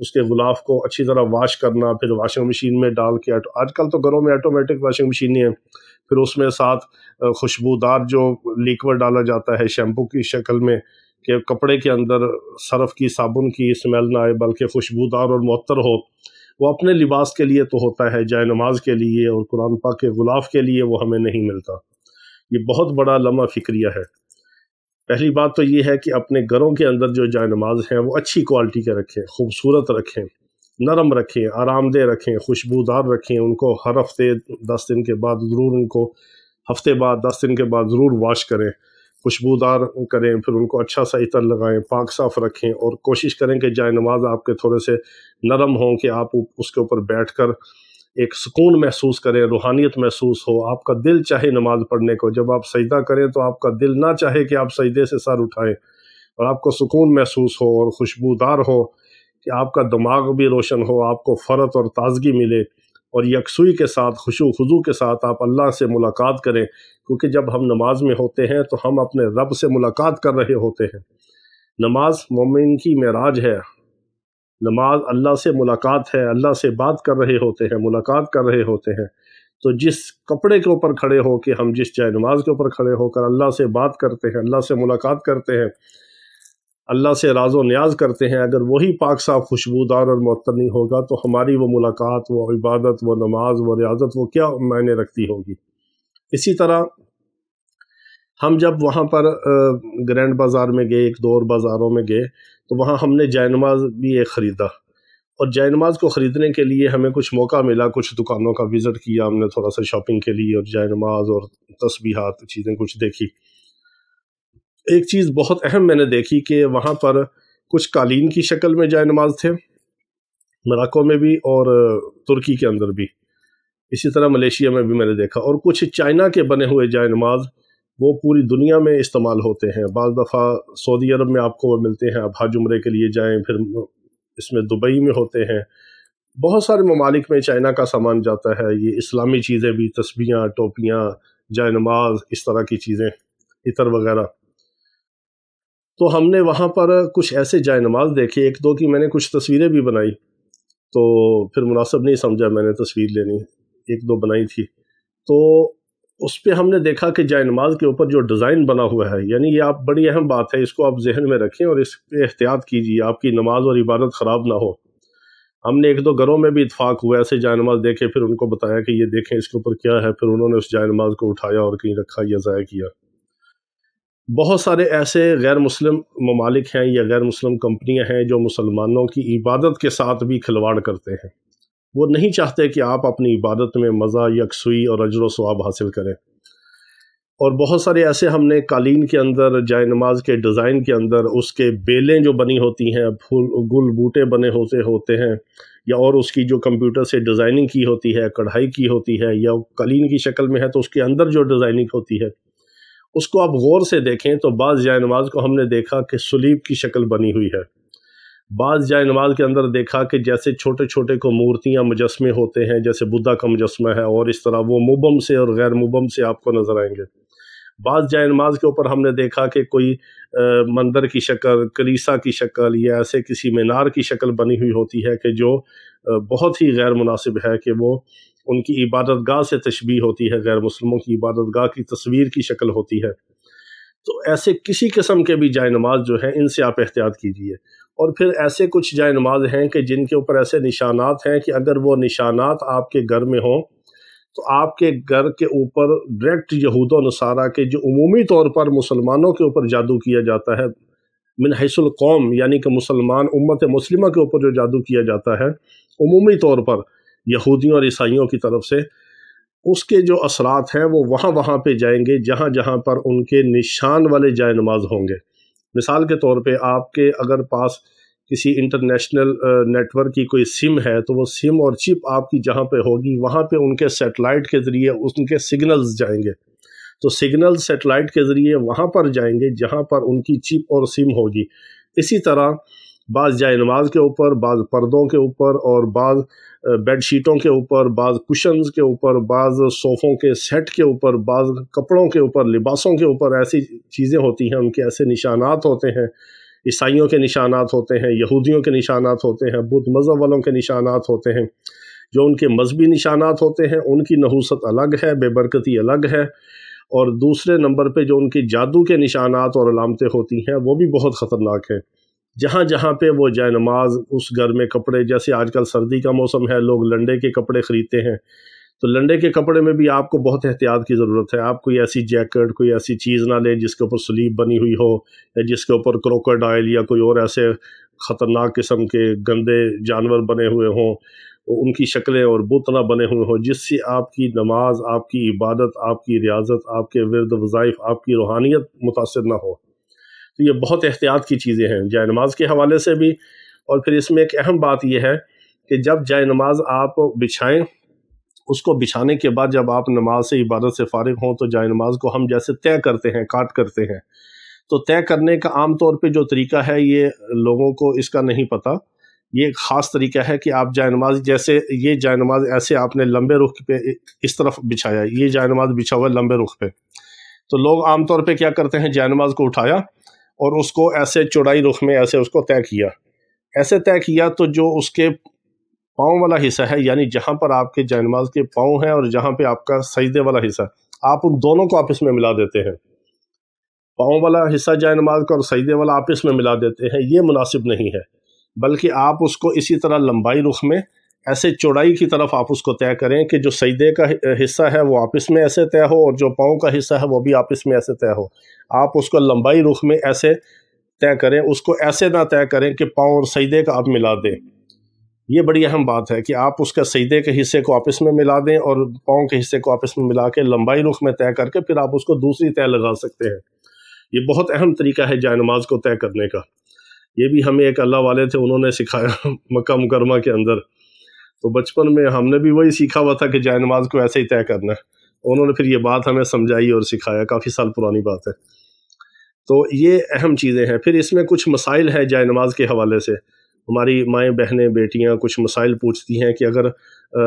اس کے غلاف کو اچھی طرح واش کرنا، پھر واشنگ مشین میں ڈال کے، آج کل تو گھروں میں آٹومیٹک واشنگ مشینیں ہیں، پھر اس میں ساتھ خوشبودار جو لیکوڈ ڈالا جاتا ہے شیمپو کی شکل میں کہ کپڑے کے اندر صرف کی صابن کی اسمیل نہ آئے بلکہ خوشبودار اور معطر ہو، وہ اپنے لباس کے لیے تو ہوتا ہے، جائے نماز کے لیے اور قرآن پاک کے غلاف کے لیے وہ ہمیں نہیں ملتا۔ یہ بہت بڑا لمحہ فکریہ ہے۔ پہلی بات تو یہ ہے کہ اپنے گھروں کے اندر جو جائے نماز ہیں وہ اچھی کوالٹی کے رکھیں، خوبصورت رکھیں، نرم رکھیں، آرام دہ رکھیں، خوشبودار رکھیں، ان کو ہر ہفتے 10 دن کے بعد ضرور، ان کو ہفتے بعد 10 دن کے بعد ضرور واش کریں، خوشبودار کریں، پھر ان کو اچھا سا عطر لگائیں، پاک صاف رکھیں، اور کوشش کریں کہ جائے نماز آپ کے تھوڑے سے نرم ہوں کہ آپ اس کے اوپر بیٹھ کر ایک سکون محسوس کریں، روحانیت محسوس ہو، آپ کا دل چاہے نماز پڑھنے کو، جب آپ سجدہ کریں تو آپ کا دل نہ چاہے کہ آپ سجدے سے سر اٹھائیں، اور آپ کو سکون محسوس ہو اور خوشبودار ہو کہ آپ کا دماغ بھی روشن ہو، آپ کو فرت اور تازگی ملے، اور یکسوئی کے ساتھ، خشوع خضوع کے ساتھ آپ اللہ سے ملاقات کریں، کیونکہ جب ہم نماز میں ہوتے ہیں تو ہم اپنے رب سے ملاقات کر رہے ہوتے ہیں۔ نماز مومن کی معراج ہے، نماز اللہ سے ملاقات ہے، اللہ سے بات کر رہے ہوتے ہیں، ملاقات کر رہے ہوتے ہیں۔ تو جس کپڑے کے اوپر کھڑے ہو کے ہم جس جائے نماز کے اوپر کھڑے ہو کر اللہ سے بات کرتے ہیں، اللہ سے ملاقات کرتے ہیں، اللہ سے راز و نیاز کرتے ہیں، اگر وہی پاک صاف خوشبودار اور معطر نہیں ہوگا تو ہماری وہ ملاقات، وہ عبادت، وہ نماز، وہ ریاضت، وہ کیا معنی رکھتی ہوگی۔ اسی طرح ہم جب وہاں پر گرینڈ بازار میں گئے، ایک دو اور بازاروں میں گئے، تو وہاں ہم نے جائے نماز بھی ایک خریدا، اور جائے نماز کو خریدنے کے لیے ہمیں کچھ موقع ملا، کچھ دکانوں کا وزٹ کیا ہم نے تھوڑا سا شاپنگ کے لیے، اور جائے نماز اور تسبیحات چیزیں کچھ دیکھی۔ ایک چیز بہت اہم میں نے دیکھی کہ وہاں پر کچھ قالین کی شکل میں جائے نماز تھے، موراکو میں بھی اور ترکی کے اندر بھی، اسی طرح ملیشیا میں بھی میں نے دیکھا، اور کچھ چائنا کے بنے ہوئے جائے نماز وہ پوری دنیا میں استعمال ہوتے ہیں۔ بعض دفعہ سعودی عرب میں آپ کو وہ ملتے ہیں، آپ حج عمرے کے لیے جائیں، پھر اس میں دبئی میں ہوتے ہیں، بہت سارے ممالک میں چائنا کا سامان جاتا ہے، یہ اسلامی چیزیں بھی، تسبیحاں، ٹوپیاں، جائے نماز، اس طرح کی چیزیں، عطر وغیرہ۔ تو ہم نے وہاں پر کچھ ایسے جائے نماز دیکھے، ایک دو کی میں نے کچھ تصویریں بھی بنائی، تو پھر مناسب نہیں سمجھا میں نے تصویر لینی، ایک دو بنائی تھی۔ تو اس پہ ہم نے دیکھا کہ جائے نماز کے اوپر جو ڈیزائن بنا ہوا ہے، یعنی یہ آپ بڑی اہم بات ہے، اس کو آپ ذہن میں رکھیں اور اس پہ احتیاط کیجیے، آپ کی نماز اور عبادت خراب نہ ہو۔ ہم نے ایک دو گھروں میں بھی اتفاق ہوا ایسے جائے نماز دیکھے، پھر ان کو بتایا کہ یہ دیکھیں اس کے اوپر کیا ہے، پھر انہوں نے اس جائے نماز کو اٹھایا اور کہیں رکھا یا ضائع کیا۔ بہت سارے ایسے غیر مسلم ممالک ہیں یا غیر مسلم کمپنیاں ہیں جو مسلمانوں کی عبادت کے ساتھ بھی کھلواڑ کرتے ہیں، وہ نہیں چاہتے کہ آپ اپنی عبادت میں مزہ، یکسوئی اور اجر و ثواب حاصل کریں۔ اور بہت سارے ایسے ہم نے قالین کے اندر، جائے نماز کے ڈیزائن کے اندر، اس کے بیلیں جو بنی ہوتی ہیں، پھول گل بوٹے بنے ہوتے ہیں، یا اور اس کی جو کمپیوٹر سے ڈیزائننگ کی ہوتی ہے، کڑھائی کی ہوتی ہے، یا قالین کی شکل میں ہے تو اس کے اندر جو ڈیزائننگ ہوتی ہے اس کو آپ غور سے دیکھیں تو بعض جائے نماز کو ہم نے دیکھا کہ سلیب کی شکل بنی ہوئی ہے، بعض جائے نماز کے اندر دیکھا کہ جیسے چھوٹے چھوٹے کو مورتیاں، مجسمے ہوتے ہیں، جیسے بدھا کا مجسمہ ہے، اور اس طرح وہ مبم سے اور غیر مبم سے آپ کو نظر آئیں گے۔ بعض جائے نماز کے اوپر ہم نے دیکھا کہ کوئی مندر کی شکل، کلیسا کی شکل، یا ایسے کسی مینار کی شکل بنی ہوئی ہوتی ہے کہ جو بہت ہی غیر مناسب ہے، کہ وہ ان کی عبادت گاہ سے تشبیہ ہوتی ہے، غیر مسلموں کی عبادت گاہ کی تصویر کی شکل ہوتی ہے۔ تو ایسے کسی قسم کے بھی جائے نماز جو ہیں ان سے آپ احتیاط کیجیے۔ اور پھر ایسے کچھ جائے نماز ہیں کہ جن کے اوپر ایسے نشانات ہیں کہ اگر وہ نشانات آپ کے گھر میں ہوں تو آپ کے گھر کے اوپر ڈائریکٹ یہود و نصارہ کے جو عمومی طور پر مسلمانوں کے اوپر جادو کیا جاتا ہے، من حیث القوم، یعنی کہ مسلمان امت مسلمہ کے اوپر جو جادو کیا جاتا ہے عمومی طور پر یہودیوں اور عیسائیوں کی طرف سے، اس کے جو اثرات ہیں وہ وہاں پہ جائیں گے جہاں جہاں پر ان کے نشان والے جائے نماز ہوں گے۔ مثال کے طور پہ آپ کے اگر پاس کسی انٹرنیشنل نیٹ ورک کی کوئی سم ہے تو وہ سم اور چپ آپ کی جہاں پہ ہوگی وہاں پہ ان کے سیٹلائٹ کے ذریعے ان کے سگنلز جائیں گے، تو سگنل سیٹلائٹ کے ذریعے وہاں پر جائیں گے جہاں پر ان کی چپ اور سم ہوگی۔ اسی طرح بعض جائے نماز کے اوپر، بعض پردوں کے اوپر، اور بعض بیڈ شیٹوں کے اوپر، بعض کشنز کے اوپر، بعض صوفوں کے سیٹ کے اوپر، بعض کپڑوں کے اوپر، لباسوں کے اوپر ایسی چیزیں ہوتی ہیں، ان کے ایسے نشانات ہوتے ہیں عیسائیوں کے نشانات ہوتے ہیں، یہودیوں کے نشانات ہوتے ہیں، بدھ مذہب والوں کے نشانات ہوتے ہیں۔ جو ان کے مذہبی نشانات ہوتے ہیں ان کی نحوست الگ ہے، بے برکتی الگ ہے، اور دوسرے نمبر پہ جو ان کی جادو کے نشانات اور علامتیں ہوتی ہیں وہ بھی بہت خطرناک ہیں۔ جہاں جہاں پہ وہ جائے نماز، اس گھر میں کپڑے، جیسے آج کل سردی کا موسم ہے، لوگ لنڈے کے کپڑے خریدتے ہیں، تو لنڈے کے کپڑے میں بھی آپ کو بہت احتیاط کی ضرورت ہے۔ آپ کوئی ایسی جیکٹ، کوئی ایسی چیز نہ لیں جس کے اوپر سلیب بنی ہوئی ہو، یا جس کے اوپر کروکوڈائل یا کوئی اور ایسے خطرناک قسم کے گندے جانور بنے ہوئے ہوں، ان کی شکلیں اور بت نہ بنے ہوئے ہوں، جس سے آپ کی نماز، آپ کی عبادت، آپ کی ریاضت، آپ کے ورد وظائف، آپ کی روحانیت متاثر نہ ہو۔ تو یہ بہت احتیاط کی چیزیں ہیں جائے نماز کے حوالے سے بھی۔ اور پھر اس میں ایک اہم بات یہ ہے کہ جب جائے نماز آپ بچھائیں، اس کو بچھانے کے بعد جب آپ نماز سے، عبادت سے فارغ ہوں، تو جائے نماز کو ہم جیسے طے کرتے ہیں، کاٹ کرتے ہیں، تو طے کرنے کا عام طور پہ جو طریقہ ہے، یہ لوگوں کو اس کا نہیں پتہ۔ یہ ایک خاص طریقہ ہے کہ آپ جائے نماز، جیسے یہ جائے نماز ایسے آپ نے لمبے رخ پہ اس طرف بچھایا، یہ جائے نماز بچھا ہوا ہے لمبے رخ پہ، تو لوگ عام طور پہ کیا کرتے ہیں، جائے نماز کو اٹھایا اور اس کو ایسے چوڑائی رخ میں ایسے اس کو طے کیا، ایسے طے کیا، تو جو اس کے پاؤں والا حصہ ہے، یعنی جہاں پر آپ کے جائے نماز کے پاؤں ہیں اور جہاں پہ آپ کا سجدے والا حصہ، آپ ان دونوں کو آپس میں ملا دیتے ہیں۔ پاؤں والا حصہ جائے نماز کا اور سجدے والا آپس میں ملا دیتے ہیں، یہ مناسب نہیں ہے، بلکہ آپ اس کو اسی طرح لمبائی رخ میں ایسے چوڑائی کی طرف آپ اس کو طے کریں کہ جو سجدے کا حصہ ہے وہ آپس میں ایسے طے ہو، اور جو پاؤں کا حصہ ہے وہ بھی آپس میں ایسے طے ہو۔ آپ اس کو لمبائی رخ میں ایسے طے کریں، اس کو ایسے نہ طے کریں کہ پاؤں اور سجدے کا آپ ملا دیں۔ یہ بڑی اہم بات ہے کہ آپ اس کا سجدے کے حصے کو آپس میں ملا دیں اور پاؤں کے حصے کو آپس میں ملا کے لمبائی رخ میں طے کر کے پھر آپ اس کو دوسری طے لگا سکتے ہیں۔ یہ بہت اہم طریقہ ہے جائے نماز کو طے کرنے کا۔ یہ بھی ہمیں ایک اللہ والے تھے، انہوں نے سکھایا مکہ مکرمہ کے اندر، تو بچپن میں ہم نے بھی وہی سیکھا ہوا تھا کہ جائے نماز کو ایسے ہی طے کرنا ہے، انہوں نے پھر یہ بات ہمیں سمجھائی اور سکھایا، کافی سال پرانی بات ہے۔ تو یہ اہم چیزیں ہیں۔ پھر اس میں کچھ مسائل ہیں جائے نماز کے حوالے سے، ہماری مائیں، بہنیں، بیٹیاں کچھ مسائل پوچھتی ہیں کہ اگر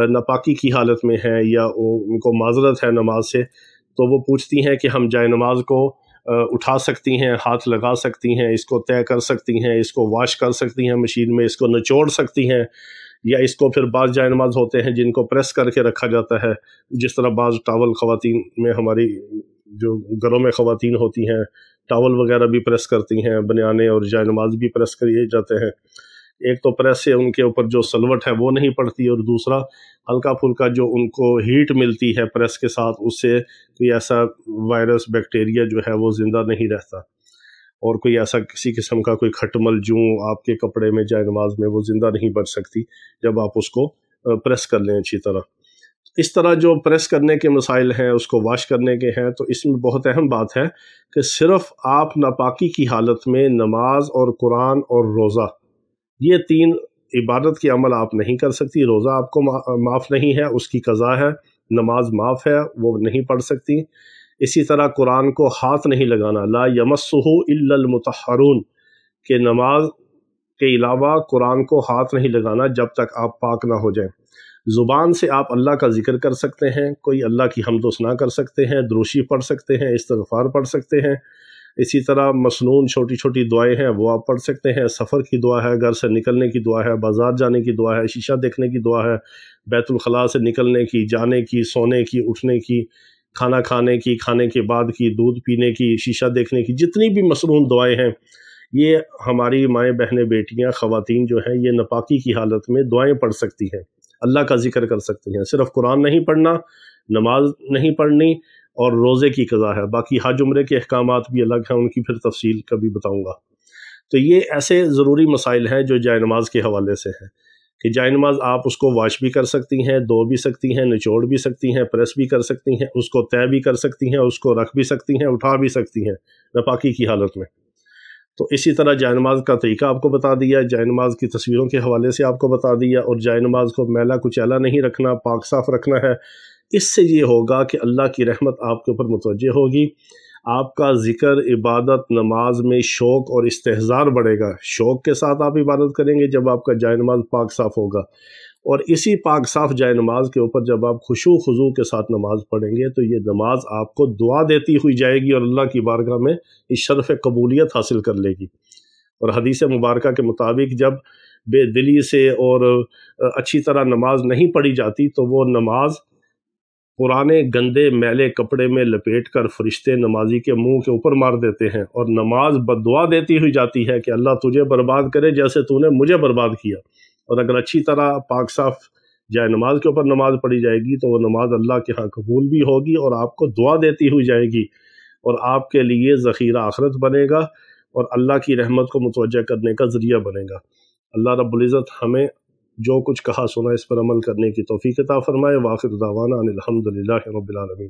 ناپاکی کی حالت میں ہیں یا ان کو معذرت ہے نماز سے، تو وہ پوچھتی ہیں کہ ہم جائے نماز کو اٹھا سکتی ہیں، ہاتھ لگا سکتی ہیں، اس کو طے کر سکتی ہیں، اس کو واش کر سکتی ہیں مشین میں، اس کو نچوڑ سکتی ہیں، یا اس کو پھر بعض جائے نماز ہوتے ہیں جن کو پریس کر کے رکھا جاتا ہے، جس طرح بعض ٹاول خواتین میں، ہماری جو گھروں میں خواتین ہوتی ہیں ٹاول وغیرہ بھی پریس کرتی ہیں، بنیانے اور جائے نماز بھی پریس کیے جاتے ہیں۔ ایک تو پریس سے ان کے اوپر جو سلوٹ ہے وہ نہیں پڑتی، اور دوسرا ہلکا پھلکا جو ان کو ہیٹ ملتی ہے پریس کے ساتھ، اس سے کوئی ایسا وائرس، بیکٹیریا جو ہے وہ زندہ نہیں رہتا، اور کوئی ایسا کسی قسم کا کوئی کھٹمل جوں آپ کے کپڑے میں جائے نماز میں وہ زندہ نہیں بچ سکتی جب آپ اس کو پریس کر لیں اچھی طرح۔ اس طرح جو پریس کرنے کے مسائل ہیں، اس کو واش کرنے کے ہیں، تو اس میں بہت اہم بات ہے کہ صرف آپ ناپاکی کی حالت میں نماز اور قرآن اور روزہ، یہ تین عبادت کے عمل آپ نہیں کر سکتی۔ روزہ آپ کو معاف نہیں ہے، اس کی قضا ہے، نماز معاف ہے، وہ نہیں پڑھ سکتی۔ اسی طرح قرآن کو ہاتھ نہیں لگانا، لا یمسہ الا المطہرون، کہ نماز کے علاوہ قرآن کو ہاتھ نہیں لگانا جب تک آپ پاک نہ ہو جائیں۔ زبان سے آپ اللہ کا ذکر کر سکتے ہیں، کوئی اللہ کی حمد و ثنا کر سکتے ہیں، دروشی پڑھ سکتے ہیں، استغفار پڑھ سکتے ہیں۔ اسی طرح مسنون چھوٹی چھوٹی دعائیں ہیں وہ آپ پڑھ سکتے ہیں، سفر کی دعا ہے، گھر سے نکلنے کی دعا ہے، بازار جانے کی دعا ہے، شیشہ دیکھنے کی دعا ہے، بیت الخلاء سے نکلنے کی، جانے کی، سونے کی، اٹھنے کی، کھانا کھانے کی، کھانے کے بعد کی، دودھ پینے کی، شیشہ دیکھنے کی، جتنی بھی مسنون دعائیں ہیں، یہ ہماری مائیں، بہنیں، بیٹیاں، خواتین جو ہیں یہ ناپاکی کی حالت میں دعائیں پڑھ سکتی ہیں، اللہ کا ذکر کر سکتی ہیں۔ صرف قرآن نہیں پڑھنا، نماز نہیں پڑھنی، اور روزے کی قضا ہے۔ باقی حج عمرے کے احکامات بھی الگ ہیں، ان کی پھر تفصیل کبھی بتاؤں گا۔ تو یہ ایسے ضروری مسائل ہیں جو جائے نماز کے حوالے سے ہیں کہ جائے نماز آپ اس کو واش بھی کر سکتی ہیں، دھو بھی سکتی ہیں، نچوڑ بھی سکتی ہیں، پریس بھی کر سکتی ہیں، اس کو طے بھی کر سکتی ہیں، اس کو رکھ بھی سکتی ہیں، اٹھا بھی سکتی ہیں ناپاکی کی حالت میں۔ تو اسی طرح جائے نماز کا طریقہ آپ کو بتا دیا، جائے نماز کی تصویروں کے حوالے سے آپ کو بتا دیا، اور جائے نماز کو میلا کچیلا نہیں رکھنا، پاک صاف رکھنا ہے۔ اس سے یہ ہوگا کہ اللہ کی رحمت آپ کے اوپر متوجہ ہوگی، آپ کا ذکر، عبادت، نماز میں شوق اور استحضار بڑھے گا۔ شوق کے ساتھ آپ عبادت کریں گے جب آپ کا جائے نماز پاک صاف ہوگا، اور اسی پاک صاف جائے نماز کے اوپر جب آپ خشوع خضوع کے ساتھ نماز پڑھیں گے تو یہ نماز آپ کو دعا دیتی ہوئی جائے گی، اور اللہ کی بارگاہ میں اس شرف قبولیت حاصل کر لے گی۔ اور حدیث مبارکہ کے مطابق جب بے دلی سے اور اچھی طرح نماز نہیں پڑھی جاتی تو وہ نماز پرانے گندے میلے کپڑے میں لپیٹ کر فرشتے نمازی کے منہ کے اوپر مار دیتے ہیں، اور نماز بددعا دیتی ہوئی جاتی ہے کہ اللہ تجھے برباد کرے جیسے تو نے مجھے برباد کیا۔ اور اگر اچھی طرح پاک صاف جائے نماز کے اوپر نماز پڑھی جائے گی تو وہ نماز اللہ کے ہاں قبول بھی ہوگی اور آپ کو دعا دیتی ہوئی جائے گی، اور آپ کے لیے ذخیرہ آخرت بنے گا اور اللہ کی رحمت کو متوجہ کرنے کا ذریعہ بنے گا۔ اللہ رب العزت ہمیں جو کچھ کہا سنا اس پر عمل کرنے کی توفیق عطا فرمائے۔ وآخر دعوانا ان الحمد للہ رب العالمین۔